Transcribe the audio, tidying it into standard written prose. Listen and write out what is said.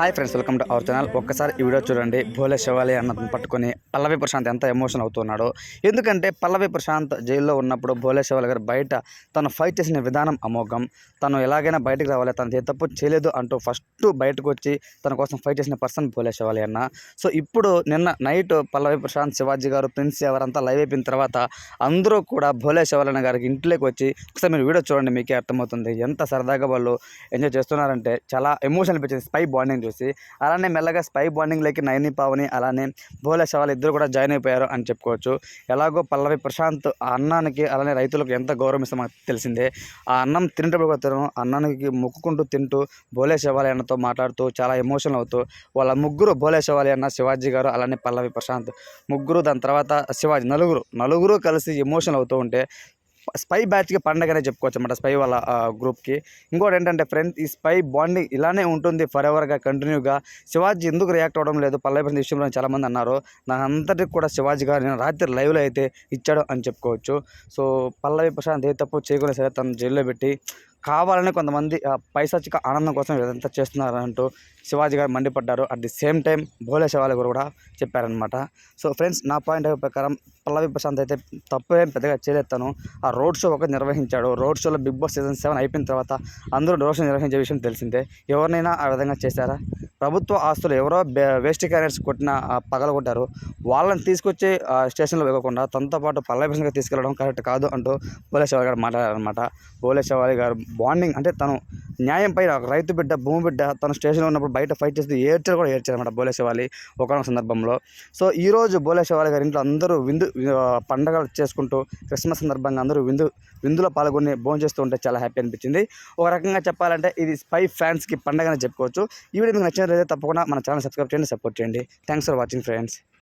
Hi friends, welcome to our channel. ఒక్కసారి ఈ video చూడండి. భోలే శివాలి అన్నది పట్టుకొని పల్లవి ప్రశాంత్ ఎంత ఎమోషన్ అవుతున్నాడో. ఎందుకంటే పల్లవి ప్రశాంత్ జైల్లో ఉన్నప్పుడు భోలే శివాలి గారు బయట తను ఫైట్ చేసిన విధానం అమోఘం. తను ఎలాగైనా బయటకు రావాలి, తను ఏ తప్పు చేయలేదు అంటూ ఫస్ట్ బయటకు వచ్చి తన కోసం ఫైట్ చేసిన పర్సన్ భోలే శివాలి అన్న. సో ఇప్పుడు నిన్న నైట్ పల్లవి ప్రశాంత్, శివాజీ గారు, ప్రిన్స్ ఎవరంతా లైవ్ అయిపోయిన తర్వాత అందరూ కూడా భోలే శివాలి అన్న గారికి ఇంట్లోకి వచ్చి ఒకసారి మీరు వీడియో చూడండి, మీకే అర్థమవుతుంది ఎంత సరదాగా వాళ్ళు ఎంజాయ్ చేస్తున్నారంటే. చాలా ఎమోషన్ అనిపించింది స్పై బాండింగ్ చూసి. అలానే మెల్లగా స్పై బాండింగ్లోకి నయని, పావని అలానే భోలే శివాలి ఇద్దరు కూడా జాయిన్ అయిపోయారు అని చెప్పుకోవచ్చు. ఎలాగో పల్లవి ప్రశాంత్ ఆ అన్నానికి అలానే రైతులకు ఎంత గౌరవం ఇస్తామో మనకు తెలిసిందే. ఆ అన్నం తినేటప్పుడు కూడా తను అన్నానికి మొక్కుకుంటూ తింటూ భోలే శివాలి అన్నతో మాట్లాడుతూ చాలా ఎమోషనల్ అవుతూ వాళ్ళ ముగ్గురు, భోలే శివాలి అన్న, శివాజీ గారు అలానే పల్లవి ప్రశాంత్ ముగ్గురు, దాని తర్వాత శివాజీ, నలుగురు కలిసి ఎమోషనల్ అవుతూ ఉంటే స్పై బ్యాచ్కి పండగనే చెప్పుకోవచ్చు అన్నమాట, స్పై వాళ్ళ గ్రూప్కి. ఇంకోటి ఏంటంటే ఫ్రెండ్స్, ఈ స్పై బాండింగ్ ఇలానే ఉంటుంది ఫర్ ఎవర్గా, కంటిన్యూగా. శివాజీ ఎందుకు రియాక్ట్ అవ్వడం లేదు పల్లవి ప్రశాంత్ విషయంలో చాలామంది అన్నారు. నా అంతటికి కూడా శివాజీ గారు నేను రాత్రి లైవ్లో అయితే ఇచ్చాడు అని చెప్పుకోవచ్చు. సో పల్లవి ప్రశాంత్ ఏ తప్పు చేయకుండా సరే తను జైల్లో పెట్టి కావాలని కొంతమంది పైశాచిక ఆనందం కోసం ఇదంతా చేస్తున్నారంటూ శివాజీ గారు మండిపడ్డారు. At the same time Bhole Shivali గారు కూడా చెప్పారనమాట. సో ఫ్రెండ్స్, నా పాయింట్ ఆఫ్ ప్రకారం పల్లవి ప్రశాంత్ అయితే తప్పేం పెద్దగా చేయలేదు. తను ఆ రోడ్ షో ఒకటి నిర్వహించాడు. రోడ్ షోలో బిగ్ బాస్ సీజన్ 7 అయిపోయిన తర్వాత అందరూ రోడ్ షో నిర్వహించే విషయం తెలిసిందే. ఎవరినైనా ఆ విధంగా చేశారా? ప్రభుత్వ ఆస్తులు ఎవరో వేస్ట్ క్యారెట్స్ పగలగొట్టారు, వాళ్ళని తీసుకొచ్చి స్టేషన్లో వేయకుండా తనతో పాటు పల్లవి ప్రశాంత్గా తీసుకెళ్ళడం కరెక్ట్ కాదు అంటూ భోలే శివాలి గారు మాట్లాడారనమాట. భోలే శివాలి గారు బాండింగ్ అంటే తను న్యాయంపై రైతు బిడ్డ, భూమి బిడ్డ, తను స్టేషన్లో ఉన్నప్పుడు బయట ఫైట్ చేసి ఏడ్చారనమాట భోలే శివాలి ఒకనొక సందర్భంలో. సో ఈరోజు భోలే శివాలి గారి ఇంట్లో అందరూ పండగలు చేసుకుంటూ క్రిస్మస్ సందర్భంగా అందరూ విందులో పాల్గొని భోజనం చేస్తూ ఉంటే చాలా హ్యాపీ అనిపించింది. ఒక రకంగా చెప్పాలంటే ఇది స్పై ఫ్యాన్స్కి పండగని చెప్పుకోవచ్చు. ఈ వీడియో మీకు నచ్చినట్లయితే తప్పకుండా మన ఛానల్ సబ్స్క్రైబ్ చేయండి, సపోర్ట్ చేయండి. Thanks for watching friends.